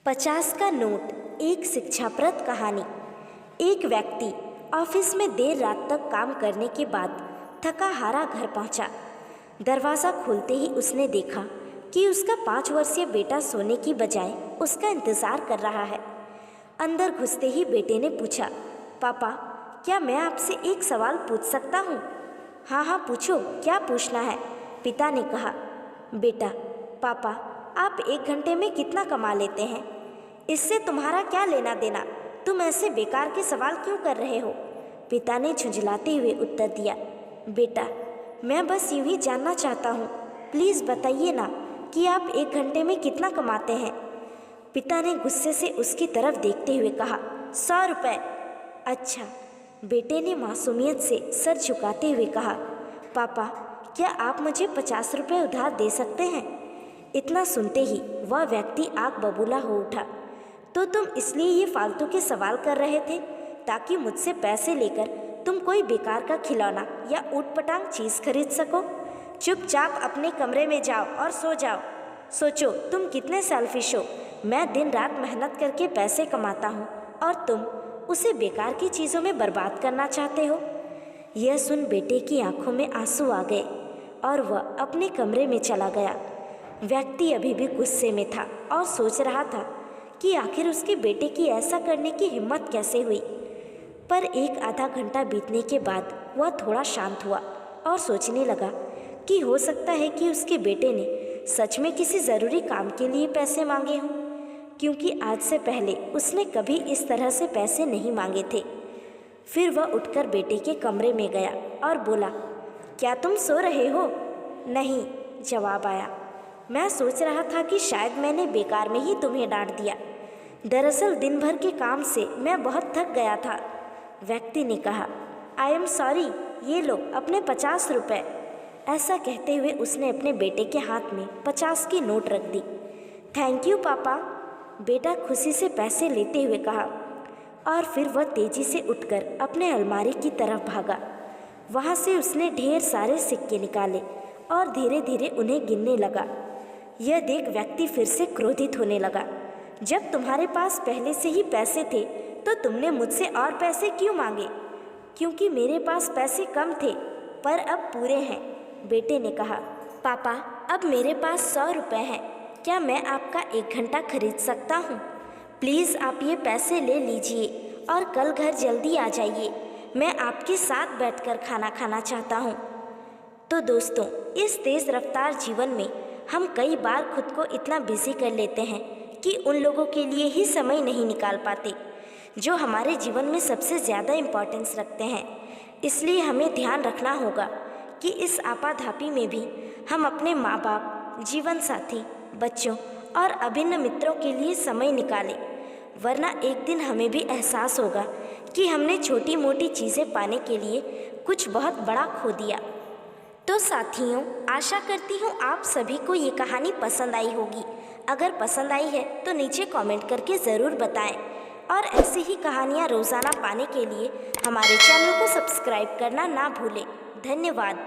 50 का नोट। एक शिक्षाप्रद कहानी। एक व्यक्ति ऑफिस में देर रात तक काम करने के बाद थका हारा घर पहुंचा। दरवाज़ा खोलते ही उसने देखा कि उसका 5 वर्षीय बेटा सोने की बजाय उसका इंतज़ार कर रहा है। अंदर घुसते ही बेटे ने पूछा, पापा, क्या मैं आपसे एक सवाल पूछ सकता हूँ? हाँ हाँ पूछो, क्या पूछना है? पिता ने कहा। बेटा, पापा, आप 1 घंटे में कितना कमा लेते हैं? इससे तुम्हारा क्या लेना देना? तुम ऐसे बेकार के सवाल क्यों कर रहे हो? पिता ने झुंझलाते हुए उत्तर दिया, बेटा, मैं बस यूं ही जानना चाहता हूँ। प्लीज़ बताइए ना कि आप 1 घंटे में कितना कमाते हैं? पिता ने गुस्से से उसकी तरफ देखते हुए कहा, 100 रुपये। अच्छा। बेटे ने मासूमियत से सर झुकाते हुए कहा, पापा, क्या आप मुझे 50 रुपये उधार दे सकते हैं? इतना सुनते ही वह व्यक्ति आग बबूला हो उठा। तो तुम इसलिए ये फालतू के सवाल कर रहे थे ताकि मुझसे पैसे लेकर तुम कोई बेकार का खिलौना या ऊटपटांग चीज़ खरीद सको? चुपचाप अपने कमरे में जाओ और सो जाओ। सोचो तुम कितने सेल्फिश हो। मैं दिन रात मेहनत करके पैसे कमाता हूँ और तुम उसे बेकार की चीज़ों में बर्बाद करना चाहते हो। यह सुन बेटे की आंखों में आंसू आ गए और वह अपने कमरे में चला गया। व्यक्ति अभी भी गुस्से में था और सोच रहा था कि आखिर उसके बेटे की ऐसा करने की हिम्मत कैसे हुई। पर आधा घंटा बीतने के बाद वह थोड़ा शांत हुआ और सोचने लगा कि हो सकता है कि उसके बेटे ने सच में किसी ज़रूरी काम के लिए पैसे मांगे हों, क्योंकि आज से पहले उसने कभी इस तरह से पैसे नहीं मांगे थे। फिर वह उठकर बेटे के कमरे में गया और बोला, क्या तुम सो रहे हो? नहीं, जवाब आया। मैं सोच रहा था कि शायद मैंने बेकार में ही तुम्हें डांट दिया। दरअसल दिन भर के काम से मैं बहुत थक गया था। व्यक्ति ने कहा, आई एम सॉरी, ये लो अपने 50 रुपये। ऐसा कहते हुए उसने अपने बेटे के हाथ में 50 की नोट रख दी। थैंक यू पापा, बेटा खुशी से पैसे लेते हुए कहा। और फिर वह तेजी से उठकर अपने अलमारी की तरफ भागा। वहाँ से उसने ढेर सारे सिक्के निकाले और धीरे धीरे उन्हें गिनने लगा। यह देख व्यक्ति फिर से क्रोधित होने लगा। जब तुम्हारे पास पहले से ही पैसे थे तो तुमने मुझसे और पैसे क्यों मांगे? क्योंकि मेरे पास पैसे कम थे पर अब पूरे हैं, बेटे ने कहा। पापा, अब मेरे पास 100 रुपये हैं। क्या मैं आपका 1 घंटा खरीद सकता हूँ? प्लीज़ आप ये पैसे ले लीजिए और कल घर जल्दी आ जाइए। मैं आपके साथ बैठकर खाना खाना चाहता हूँ। तो दोस्तों, इस तेज़ रफ्तार जीवन में हम कई बार खुद को इतना बिजी कर लेते हैं कि उन लोगों के लिए ही समय नहीं निकाल पाते जो हमारे जीवन में सबसे ज़्यादा इम्पोर्टेंस रखते हैं। इसलिए हमें ध्यान रखना होगा कि इस आपाधापी में भी हम अपने माँ बाप, जीवन साथी, बच्चों और अभिन्न मित्रों के लिए समय निकालें, वरना एक दिन हमें भी एहसास होगा कि हमने छोटी मोटी चीज़ें पाने के लिए कुछ बहुत बड़ा खो दिया। तो साथियों, आशा करती हूँ आप सभी को ये कहानी पसंद आई होगी। अगर पसंद आई है तो नीचे कमेंट करके ज़रूर बताएं और ऐसी ही कहानियाँ रोज़ाना पाने के लिए हमारे चैनल को सब्सक्राइब करना ना भूलें। धन्यवाद।